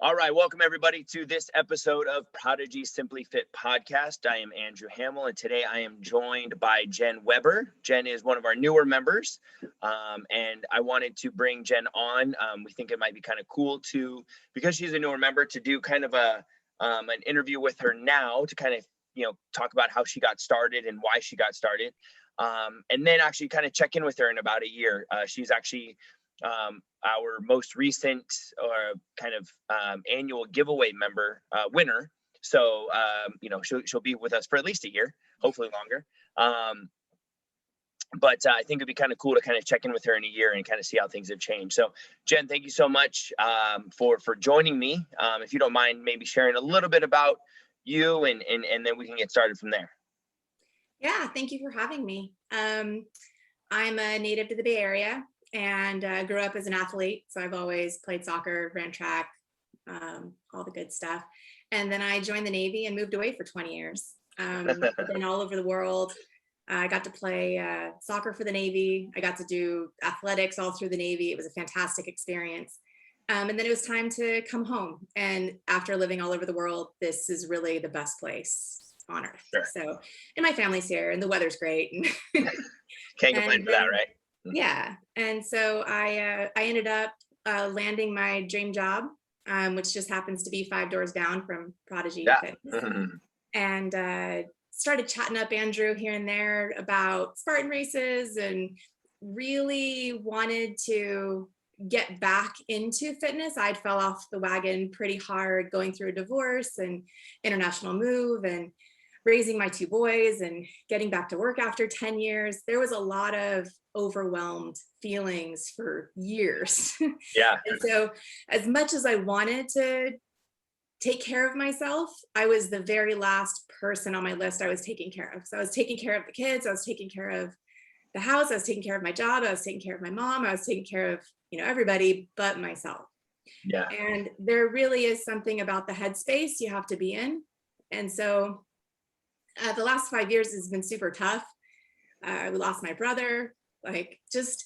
All right, welcome everybody to this episode of Prodigy Simply Fit podcast. I am Andrew Hamill, and today I am joined by Jenn Webber. Jenn is one of our newer members, and I wanted to bring Jenn on. We think it might be kind of cool because she's a newer member, to do kind of an interview with her now to kind of talk about how she got started and why she got started, and then actually kind of check in with her in about a year. She's actually our most recent annual giveaway member winner. So, she'll be with us for at least a year, hopefully longer. But I think it'd be kind of cool to kind of check in with her in a year and kind of see how things have changed. So Jenn, thank you so much for joining me. If you don't mind maybe sharing a little bit about you and then we can get started from there. Yeah, thank you for having me. I'm a native to the Bay Area and grew up as an athlete. So I've always played soccer, ran track, all the good stuff. And then I joined the Navy and moved away for 20 years. Been all over the world. I got to play soccer for the Navy. I got to do athletics all through the Navy. It was a fantastic experience. And then it was time to come home. And after living all over the world, this is really the best place on earth. Sure. So, and my family's here and the weather's great. Can't complain for that, right? Yeah. And so I ended up landing my dream job, which just happens to be 5 doors down from Prodigy. Yeah. And started chatting up Andrew here and there about Spartan races, and really wanted to get back into fitness. I'd fell off the wagon pretty hard going through a divorce and international move and raising my 2 boys and getting back to work after 10 years. There was a lot of overwhelmed feelings for years. Yeah. And so as much as I wanted to take care of myself, I was the very last person on my list I was taking care of. So I was taking care of the kids, I was taking care of the house, I was taking care of my job, I was taking care of my mom, I was taking care of, everybody but myself. Yeah. And there really is something about the headspace you have to be in. And so the last 5 years has been super tough. We lost my brother, just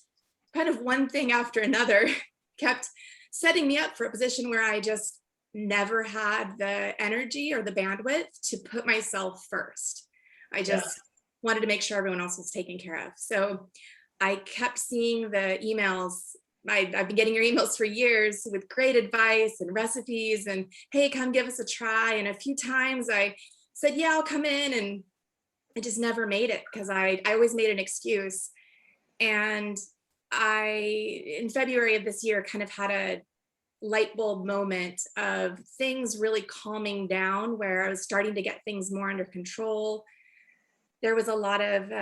kind of one thing after another kept setting me up for a position where I just never had the energy or the bandwidth to put myself first. I just wanted to make sure everyone else was taken care of. So I kept seeing the emails. I've been getting your emails for years with great advice and recipes and, hey, come give us a try. And a few times I said, yeah, I'll come in, and I just never made it because I always made an excuse. And in February of this year, kind of had a light bulb moment of things really calming down, where I was starting to get things more under control. There was a lot of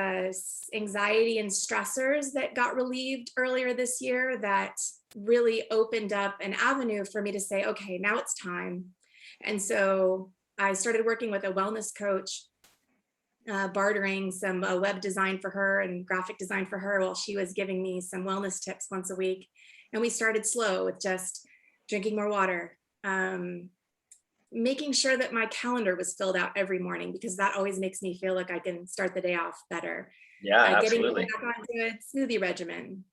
anxiety and stressors that got relieved earlier this year that really opened up an avenue for me to say, okay, now it's time. And so I started working with a wellness coach, bartering some web design for her and graphic design for her while she was giving me some wellness tips once a week. And we started slow with just drinking more water, making sure that my calendar was filled out every morning, because that always makes me feel like I can start the day off better. Yeah, absolutely. Getting back onto a smoothie regimen,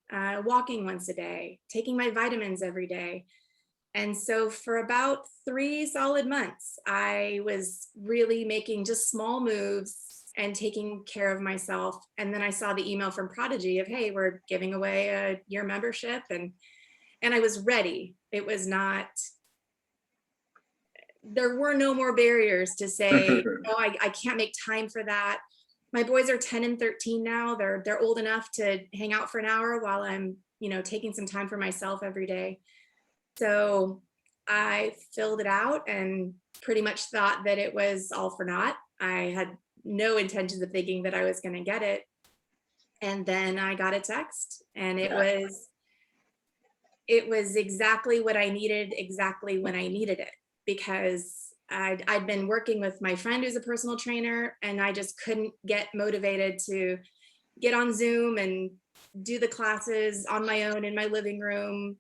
walking once a day, taking my vitamins every day. And so for about 3 solid months, I was really making just small moves and taking care of myself. And then I saw the email from Prodigy of, hey, we're giving away a year membership. And I was ready. It was not, there were no more barriers to say, oh, I can't make time for that. My boys are 10 and 13 now. They're old enough to hang out for an hour while I'm, taking some time for myself every day. So I filled it out and pretty much thought that it was all for naught. I had no intentions of thinking that I was going to get it. And then I got a text, and it was exactly what I needed, exactly when I needed it, because I'd been working with my friend who's a personal trainer, and I just couldn't get motivated to get on Zoom and do the classes on my own in my living room.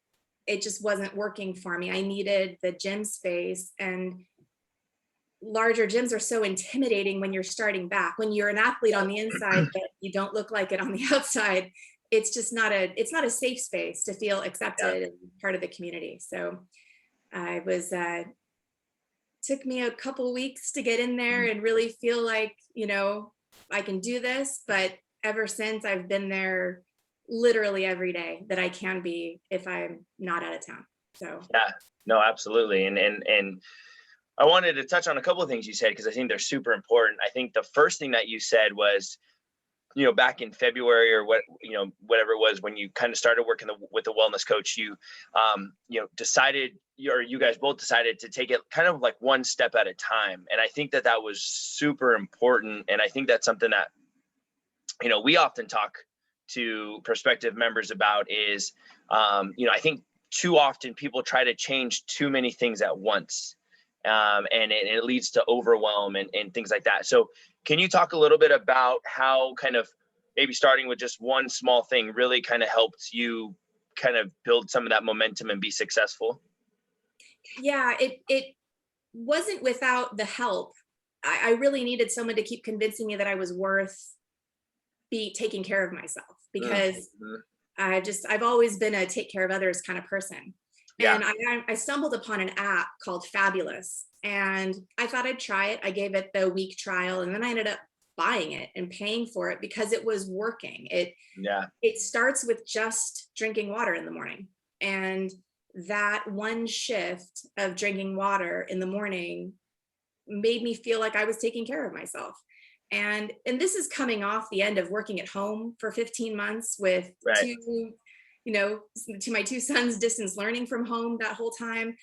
It just wasn't working for me. I needed the gym space, and larger gyms are so intimidating when you're starting back. When you're an athlete on the inside, but you don't look like it on the outside, it's just not a safe space to feel accepted and part of the community. So I was, took me a couple weeks to get in there and really feel like, I can do this. But ever since, I've been there literally every day that I can be if I'm not out of town. So Yeah, no, absolutely. And I wanted to touch on a couple of things you said, because I think they're super important. I think the first thing that you said was, back in February or whatever it was, when you kind of started working with the wellness coach, you decided, or you guys both decided to take it kind of like one step at a time. And I think that was super important. And I think that's something that, we often talk to prospective members about is, I think too often people try to change too many things at once. And it leads to overwhelm and things like that. So can you talk a little bit about how kind of maybe starting with just one small thing really kind of helped you kind of build some of that momentum and be successful? yeah, it wasn't without the help. I really needed someone to keep convincing me that I was worth be taking care of myself, because Mm-hmm. I've always been a take care of others kind of person. Yeah. And I stumbled upon an app called Fabulous, and I thought I'd try it. I gave it the week trial, and then I ended up buying it and paying for it because it was working. Yeah. It starts with just drinking water in the morning. And that one shift of drinking water in the morning made me feel like I was taking care of myself. And this is coming off the end of working at home for 15 months with Right. to my two sons distance learning from home that whole time,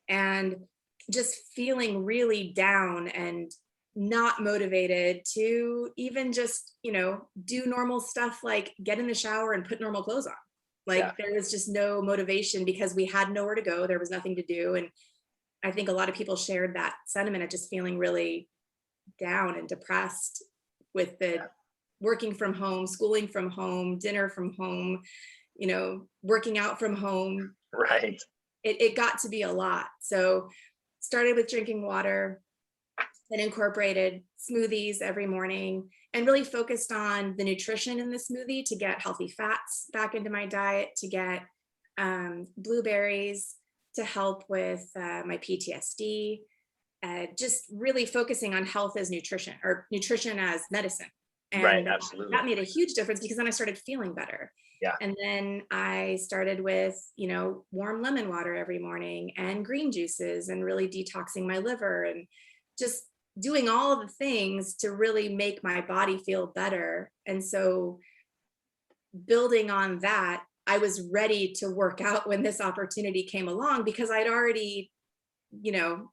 and just feeling really down and not motivated to even just, do normal stuff like get in the shower and put normal clothes on. Yeah. Like there was just no motivation because we had nowhere to go. There was nothing to do. And I think a lot of people shared that sentiment of just feeling really down and depressed with the Yeah. working from home, schooling from home, dinner from home, working out from home. Right. It got to be a lot. So started with drinking water and incorporated smoothies every morning and really focused on the nutrition in the smoothie to get healthy fats back into my diet, to get blueberries to help with my PTSD, just really focusing on health as nutrition, or nutrition as medicine. Right. And Absolutely. that made a huge difference because then I started feeling better. Yeah. And then I started with, warm lemon water every morning and green juices and really detoxing my liver and just doing all of the things to really make my body feel better. And so building on that, I was ready to work out when this opportunity came along because you know,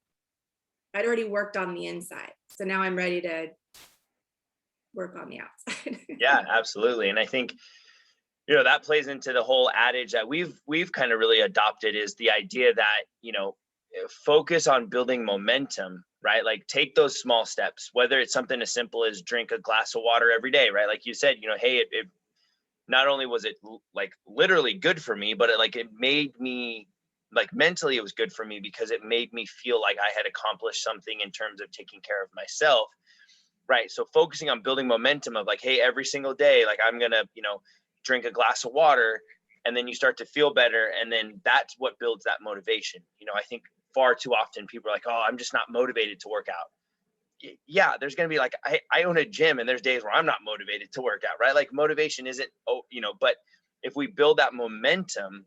I'd already worked on the inside. So now I'm ready to work on the outside. Yeah, absolutely. And I think, that plays into the whole adage that we've kind of really adopted, is the idea that, focus on building momentum, right? Like take those small steps, whether it's something as simple as drink a glass of water every day, right? Like you said, hey, it not only was it like literally good for me, but it made me, like, mentally it was good for me because it made me feel like I had accomplished something in terms of taking care of myself. Right. So focusing on building momentum of like, hey, every single day, like I'm going to, drink a glass of water, and then you start to feel better. And then that's what builds that motivation. I think far too often people are like, oh, I'm just not motivated to work out. Yeah, there's going to be like, I own a gym and there's days where I'm not motivated to work out, right? Like motivation isn't, but if we build that momentum,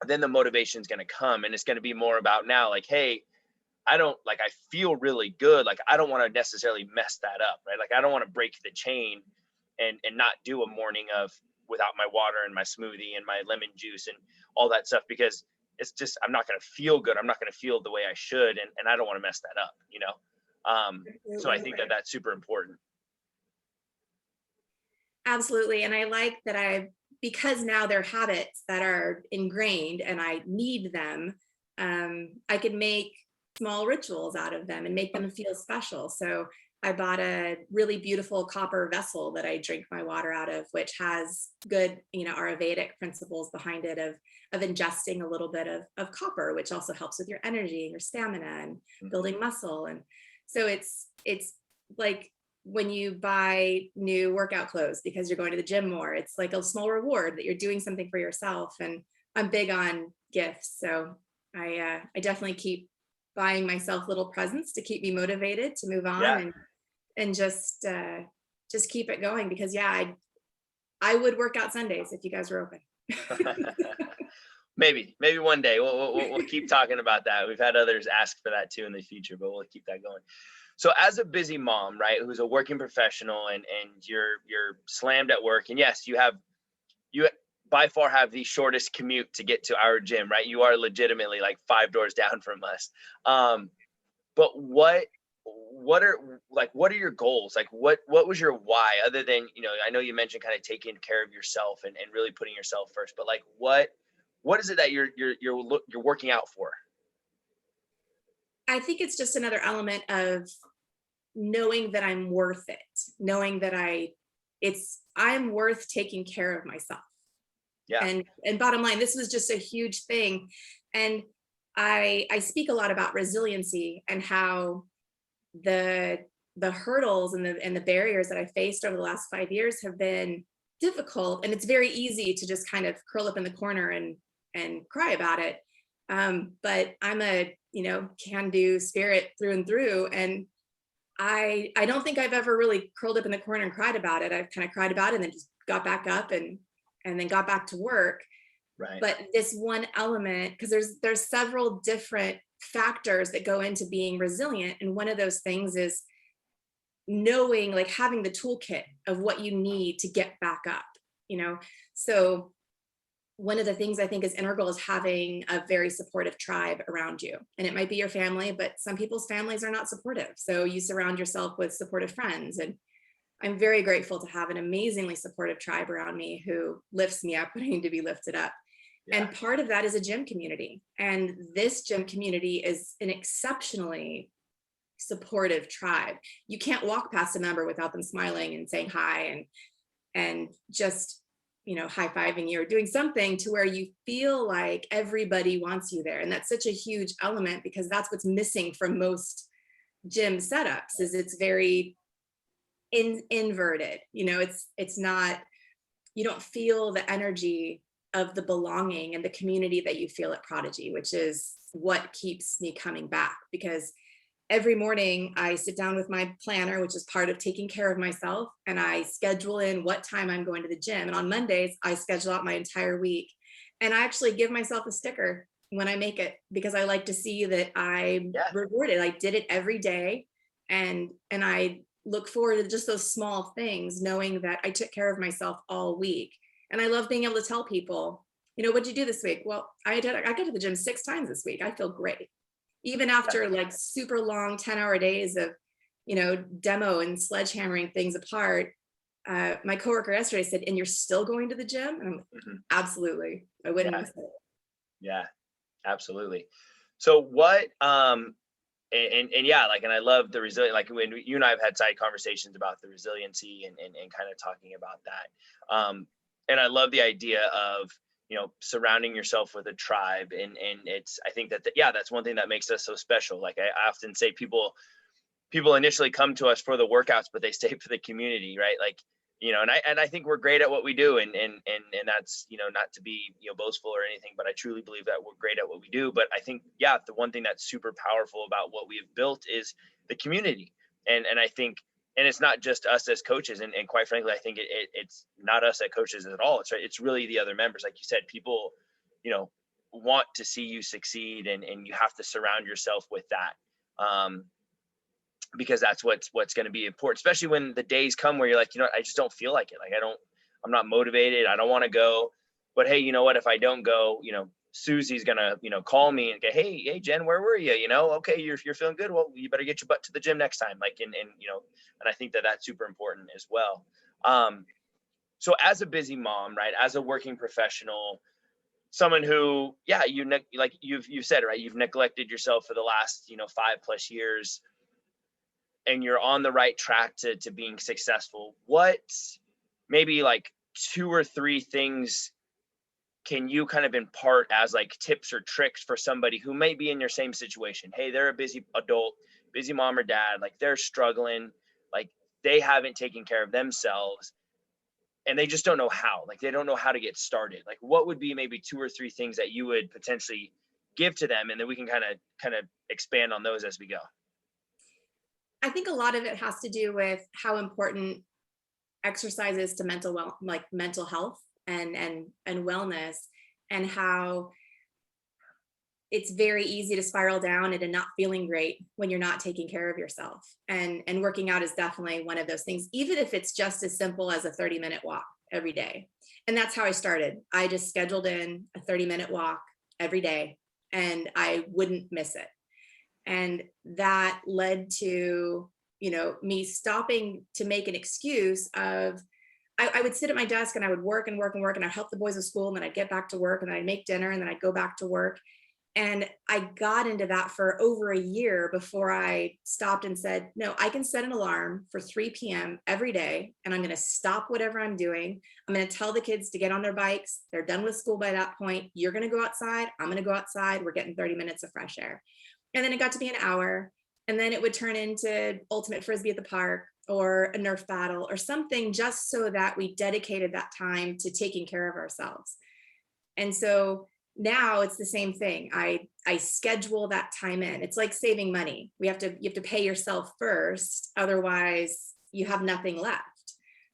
then the motivation is going to come, and it's going to be more about now, like, hey, I feel really good. Like, I don't want to necessarily mess that up, right? Like, I don't want to break the chain and not do a morning of without my water and my smoothie and my lemon juice and all that stuff, because it's just, I'm not going to feel good. I'm not going to feel the way I should. And I don't want to mess that up, so I think that that's super important. Absolutely. And I like that because now they're habits that are ingrained and I need them, I could make small rituals out of them and make them feel special. So I bought a really beautiful copper vessel that I drink my water out of, which has good, Ayurvedic principles behind it of ingesting a little bit of copper, which also helps with your energy and your stamina and building muscle. And so it's like when you buy new workout clothes because you're going to the gym more, it's like a small reward that you're doing something for yourself. And I'm big on gifts. So I definitely keep buying myself little presents to keep me motivated to move on Yeah. and just keep it going because yeah, I would work out Sundays if you guys were open. Maybe one day we'll keep talking about that. We've had others ask for that too in the future, but we'll keep that going. So as a busy mom, right, who's a working professional and you're slammed at work, and yes, you by far have the shortest commute to get to our gym, right? You are legitimately like 5 doors down from us. But what are your goals? Like what was your why other than, I know you mentioned kind of taking care of yourself and really putting yourself first, but like what is it that you're working out for? I think it's just another element of knowing that I'm worth it, knowing that I'm worth taking care of myself. Yeah. And bottom line, this was just a huge thing. And I speak a lot about resiliency and how the hurdles and the barriers that I faced over the last 5 years have been difficult. And it's very easy to just kind of curl up in the corner and cry about it. But I'm a can-do spirit through and through. And I don't think I've ever really curled up in the corner and cried about it. I've kind of cried about it and then just got back up and then got back to work. Right. But this one element, because there's several different factors that go into being resilient, and one of those things is knowing, like having the toolkit of what you need to get back up. So one of the things I think is integral is having a very supportive tribe around you. And it might be your family, but some people's families are not supportive. So you surround yourself with supportive friends. And I'm very grateful to have an amazingly supportive tribe around me who lifts me up when I need to be lifted up. Yeah. And part of that is a gym community. And this gym community is an exceptionally supportive tribe. You can't walk past a member without them smiling and saying hi and just high-fiving you or doing something to where you feel like everybody wants you there. And that's such a huge element because that's what's missing from most gym setups is it's very inverted. It's not, you don't feel the energy of the belonging and the community that you feel at Prodigy, which is what keeps me coming back. Because every morning I sit down with my planner, which is part of taking care of myself, and I schedule in what time I'm going to the gym. And on Mondays, I schedule out my entire week. And I actually give myself a sticker when I make it because I like to see that I'm rewarded. I did it every day. And I look forward to just those small things, knowing that I took care of myself all week. And I love being able to tell people, what'd you do this week? Well, I got to the gym 6 times this week. I feel great. Even after like super long 10-hour days of, demo and sledgehammering things apart. My coworker yesterday said, and you're still going to the gym? And I'm absolutely, I wouldn't miss it. Yeah, absolutely. So what, and yeah, like, and I love the resilient, like when you and I have had side conversations about the resiliency and kind of talking about that. And I love the idea of, surrounding yourself with a tribe. And it's, I think that, that's one thing that makes us so special. Like I often say people initially come to us for the workouts, but they stay for the community, right? Like, and I think we're great at what we do. And that's, not to be, boastful or anything, but I truly believe that we're great at what we do. But I think, the one thing that's super powerful about what we have built is the community. And I think, and it's not just us as coaches. And quite frankly, I think it's not us as coaches at all. It's really the other members. Like you said, people, want to see you succeed, and you have to surround yourself with that. Because that's what's going to be important, especially when the days come where you're like, I just don't feel like it. Like I'm not motivated. I don't want to go, but hey, you know what? If I don't go, Susie's going to, call me and go, Hey, Jen, where were you? Okay, you're feeling good. Well, you better get your butt to the gym next time. Like, and I think that that's super important as well. So as a busy mom, right, as a working professional, someone who, like you've said, right, you've neglected yourself for the last, 5+ years, and you're on the right track to being successful. What maybe like 2 or 3 things can you kind of impart as like tips or tricks for somebody who may be in your same situation? Hey, they're a busy adult, busy mom or dad, like they're struggling, like they haven't taken care of themselves and they just don't know how, like they don't know how to get started. Like what would be maybe 2 or 3 things that you would potentially give to them, and then we can kind of expand on those as we go. I think a lot of it has to do with how important exercise is to mental health and wellness, and how it's very easy to spiral down into not feeling great when you're not taking care of yourself. And working out is definitely one of those things, even if it's just as simple as a 30-minute walk every day. And that's how I started. I just scheduled in a 30-minute walk every day, and I wouldn't miss it. And that led to, me stopping to make an excuse of, I would sit at my desk and I would work and work and work, and I'd help the boys with school, and then I'd get back to work, and I'd make dinner, and then I'd go back to work. And I got into that for over a year before I stopped and said, no, I can set an alarm for 3 p.m. every day, and I'm going to stop whatever I'm doing. I'm going to tell the kids to get on their bikes. They're done with school by that point. You're going to go outside. I'm going to go outside. We're getting 30 minutes of fresh air. And then it got to be an hour. And then it would turn into ultimate frisbee at the park, or a Nerf battle, or something, just so that we dedicated that time to taking care of ourselves. And so now it's the same thing. I schedule that time in. It's like saving money. You have to pay yourself first, otherwise you have nothing left.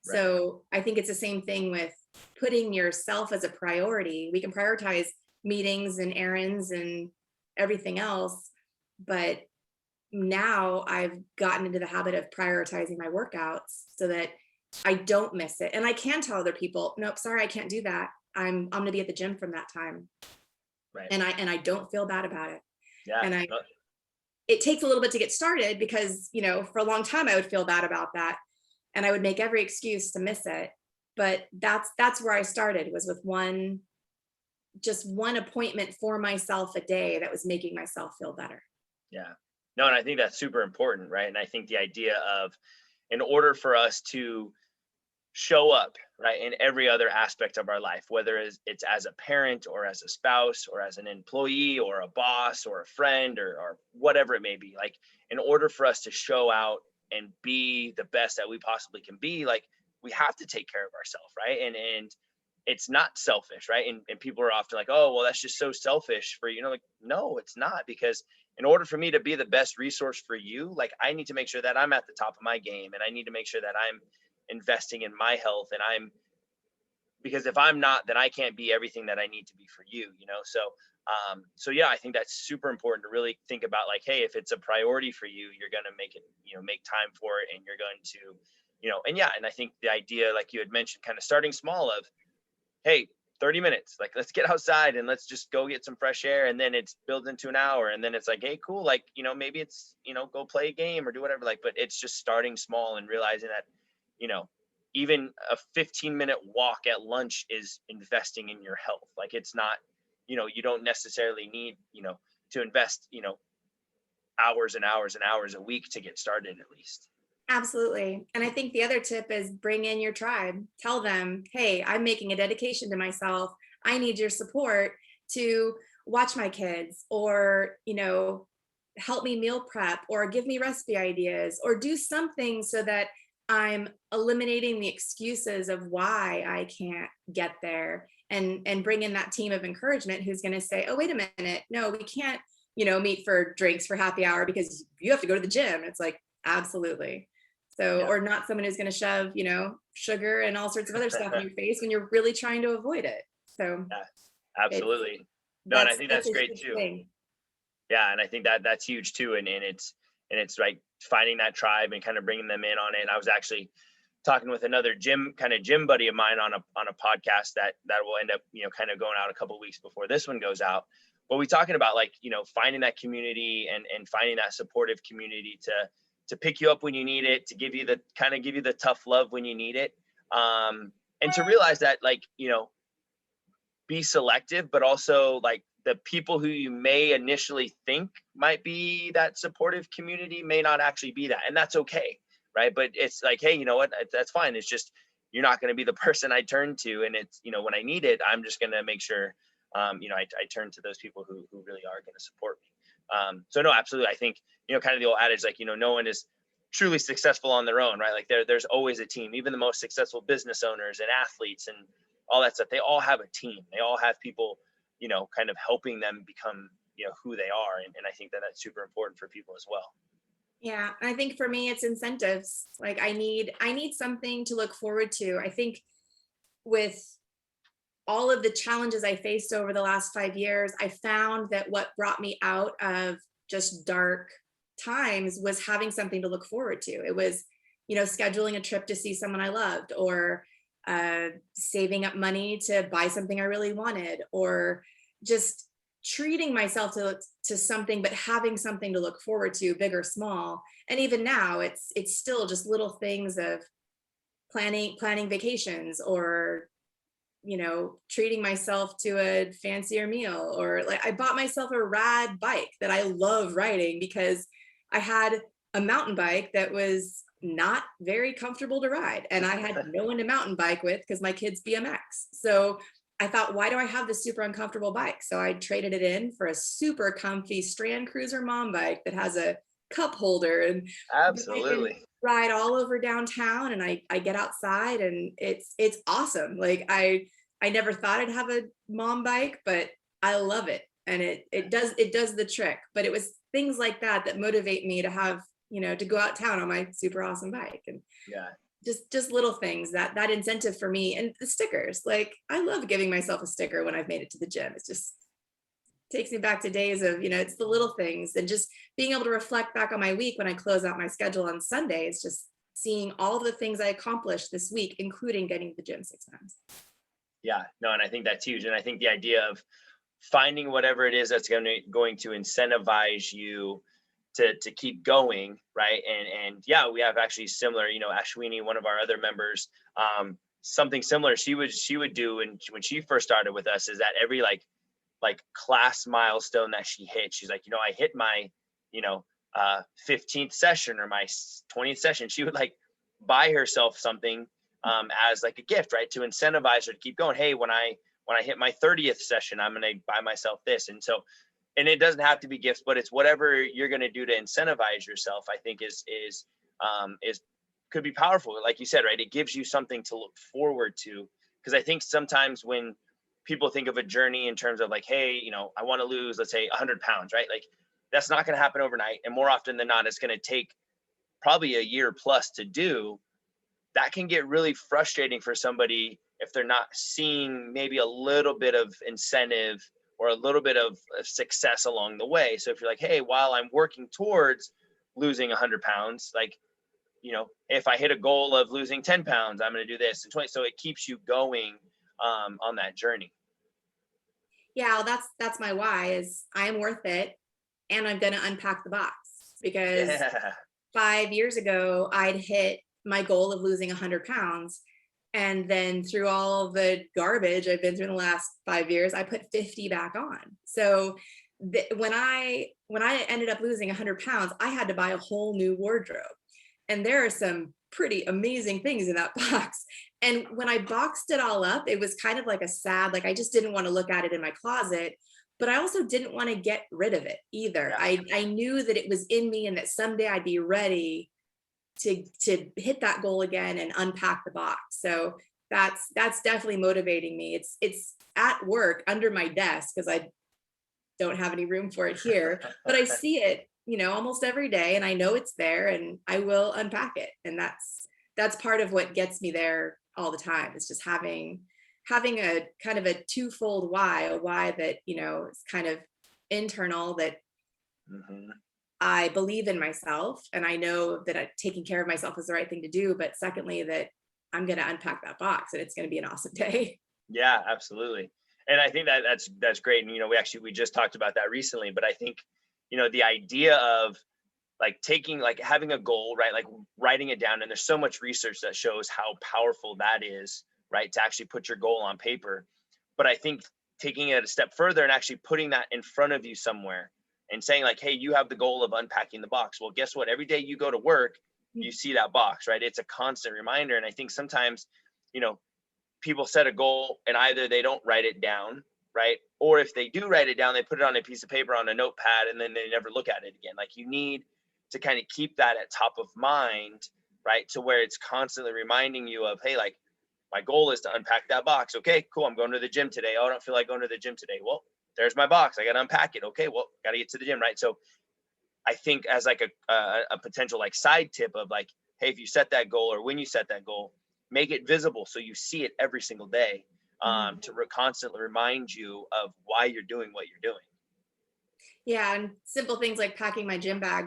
Right. So I think it's the same thing with putting yourself as a priority. We can prioritize meetings and errands and everything else, but now I've gotten into the habit of prioritizing my workouts so that I don't miss it. And I can tell other people, nope, sorry, I can't do that. I'm going to be at the gym from that time. Right. And I don't feel bad about it. Yeah. And it takes a little bit to get started, because, for a long time I would feel bad about that, and I would make every excuse to miss it. But that's where I started, was with one appointment for myself a day that was making myself feel better. Yeah. No, and I think that's super important, right? And I think the idea of, in order for us to show up, right, in every other aspect of our life, whether it's as a parent or as a spouse or as an employee or a boss or a friend or whatever it may be, like, in order for us to show out and be the best that we possibly can be, like, we have to take care of ourselves, right? And it's not selfish, right? And people are often like, oh, well, that's just so selfish for you, like, no, it's not, because in order for me to be the best resource for you, like, I need to make sure that I'm at the top of my game, and I need to make sure that I'm investing in my health, and because if I'm not, then I can't be everything that I need to be for you, so yeah, I think that's super important to really think about, like, hey, if it's a priority for you, you're going to make it, make time for it, and you're going to, and yeah, and I think the idea, like you had mentioned, kind of starting small of, hey, 30 minutes, like, let's get outside and let's just go get some fresh air, and then it's built into an hour, and then it's like, hey, cool, like, maybe it's, go play a game or do whatever, like, but it's just starting small and realizing that, even a 15-minute walk at lunch is investing in your health. Like, it's not, you don't necessarily need, to invest, hours and hours and hours a week to get started, at least. Absolutely. And I think the other tip is bring in your tribe. Tell them, hey, I'm making a dedication to myself. I need your support to watch my kids, or, help me meal prep, or give me recipe ideas, or do something so that I'm eliminating the excuses of why I can't get there, and bring in that team of encouragement who's going to say, oh, wait a minute, no, we can't, meet for drinks for happy hour because you have to go to the gym. It's like, absolutely. So, yeah. Or not someone who's going to shove, sugar and all sorts of other stuff in your face when you're really trying to avoid it. So yeah, absolutely. No, and I think that's great too. Thing. Yeah. And I think that's huge too. And it's like finding that tribe and kind of bringing them in on it. And I was actually talking with another gym buddy of mine on a podcast that will end up, kind of going out a couple of weeks before this one goes out. But we talking about, like, finding that community and finding that supportive community to pick you up when you need it, to give you the tough love when you need it. And to realize that, like, be selective, but also, like, the people who you may initially think might be that supportive community may not actually be that. And that's okay. Right. But it's like, hey, you know what, that's fine. It's just, you're not going to be the person I turn to. And it's, when I need it, I'm just going to make sure, I turn to those people who really are going to support me. So no, absolutely. I think, kind of the old adage, like, no one is truly successful on their own, right? Like, there's always a team. Even the most successful business owners and athletes and all that stuff, they all have a team. They all have people, kind of helping them become who they are. And I think that that's super important for people as well. Yeah, I think for me it's incentives. Like I need something to look forward to. I think with all of the challenges I faced over the last 5 years, I found that what brought me out of just dark times was having something to look forward to. It was, scheduling a trip to see someone I loved, or saving up money to buy something I really wanted, or just treating myself to something, but having something to look forward to, big or small. And even now, it's still just little things of planning vacations, or treating myself to a fancier meal, or like I bought myself a rad bike that I love riding because I had a mountain bike that was not very comfortable to ride, and I had no one to mountain bike with because my kids BMX. So I thought, why do I have this super uncomfortable bike? So I traded it in for a super comfy Strand Cruiser mom bike that has a cup holder, and Absolutely. ride all over downtown, and I get outside, and it's awesome. Like I never thought I'd have a mom bike, but I love it, and it does the trick. But it was things like that that motivate me to have, to go out town on my super awesome bike. And Yeah. just little things that incentive for me. And the stickers, like I love giving myself a sticker when I've made it to the gym. It's just takes me back to days of, it's the little things, and just being able to reflect back on my week when I close out my schedule on Sunday. It's just seeing all the things I accomplished this week, including getting to the gym 6 times. Yeah, no, and I think that's huge. And I think the idea of finding whatever it is that's going to incentivize you to keep going, right? And yeah, we have actually similar, Ashwini, one of our other members, something similar she would do, and when she first started with us, is that every like class milestone that she hit, she's like, I hit my 15th session or my 20th session, she would like buy herself something as like a gift, right, to incentivize her to keep going. Hey, when I hit my 30th session, I'm going to buy myself this. And so, and it doesn't have to be gifts, but it's whatever you're going to do to incentivize yourself, I think is could be powerful. Like you said, right, it gives you something to look forward to. Because I think sometimes when people think of a journey in terms of like, hey, I want to lose, let's say 100 pounds, right? Like that's not going to happen overnight. And more often than not, it's going to take probably a year plus to do. That can get really frustrating for somebody if they're not seeing maybe a little bit of incentive or a little bit of success along the way. So if you're like, hey, while I'm working towards losing 100 pounds, like, if I hit a goal of losing 10 pounds, I'm going to do this and 20. So it keeps you going on that journey. Yeah, well, that's my why, is I am worth it, and I'm going to unpack the box, because 5 years ago I'd hit my goal of losing 100 pounds, and then through all the garbage I've been through in the last 5 years, I put 50 back on. So when I ended up losing 100 pounds, I had to buy a whole new wardrobe, and there are some pretty amazing things in that box. And when I boxed it all up, it was kind of like a sad, like I just didn't want to look at it in my closet, but I also didn't want to get rid of it either. Yeah. I knew that it was in me, and that someday I'd be ready to hit that goal again and unpack the box. So that's definitely motivating me. It's at work under my desk, because I don't have any room for it here, but I see it, almost every day, and I know it's there, and I will unpack it. And that's part of what gets me there all the time. It's just having a kind of a twofold why, a why that, is kind of internal, that I believe in myself, and I know that taking care of myself is the right thing to do. But secondly, that I'm going to unpack that box, and it's going to be an awesome day. Yeah, absolutely. And I think that's great. And, we just talked about that recently, but I think, the idea of like having a goal, right? Like writing it down. And there's so much research that shows how powerful that is, right? To actually put your goal on paper. But I think taking it a step further and actually putting that in front of you somewhere and saying like, hey, you have the goal of unpacking the box. Well, guess what? Every day you go to work, you see that box, right? It's a constant reminder. And I think sometimes, people set a goal and either they don't write it down, right? Or if they do write it down, they put it on a piece of paper on a notepad, and then they never look at it again. Like you need to kind of keep that at top of mind, right? To where it's constantly reminding you of, hey, like my goal is to unpack that box. Okay, cool. I'm going to the gym today. Oh, I don't feel like going to the gym today. Well, there's my box. I got to unpack it. Okay, well, got to get to the gym, right? So I think as like a potential like side tip of like, hey, if you set that goal or when you set that goal, make it visible so you see it every single day, to constantly remind you of why you're doing what you're doing. Yeah, and simple things like packing my gym bag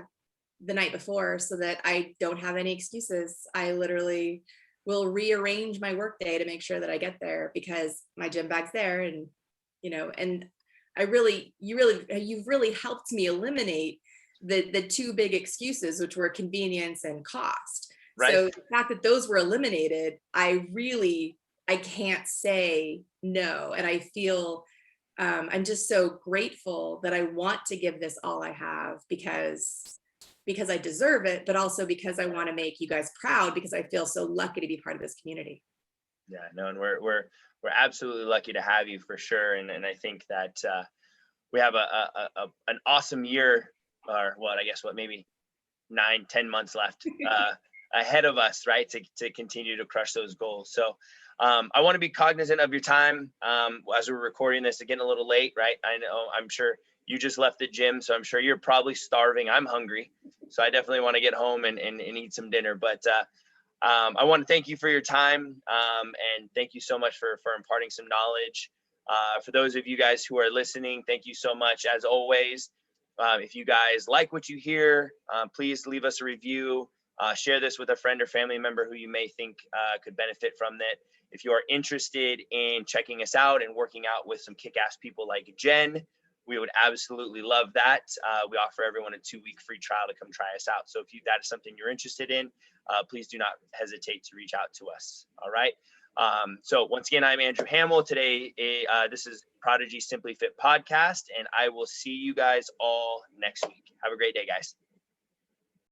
the night before so that I don't have any excuses. I literally will rearrange my workday to make sure that I get there because my gym bag's there. And and you've really helped me eliminate the two big excuses, which were convenience and cost. Right. So the fact that those were eliminated, I can't say no. And I feel I'm just so grateful that I want to give this all I have because I deserve it, but also because I want to make you guys proud because I feel so lucky to be part of this community. Yeah, no, and we're absolutely lucky to have you for sure. And I think that we have an awesome year, or what, I guess maybe 9-10 months left ahead of us, right? To continue to crush those goals. So I want to be cognizant of your time as we're recording this. Again, a little late, right? I'm sure you just left the gym, so I'm sure you're probably starving. I'm hungry, so I definitely want to get home and eat some dinner. But I want to thank you for your time, and thank you so much for imparting some knowledge. For those of you guys who are listening, thank you so much. As always, if you guys like what you hear, please leave us a review. Share this with a friend or family member who you may think could benefit from it. If you are interested in checking us out and working out with some kick-ass people like Jenn, we would absolutely love that. We offer everyone a 2-week free trial to come try us out. So if that is something you're interested in, please do not hesitate to reach out to us. All right. So once again, I'm Andrew Hamill. Today, this is Prodigy Simply Fit podcast, and I will see you guys all next week. Have a great day, guys.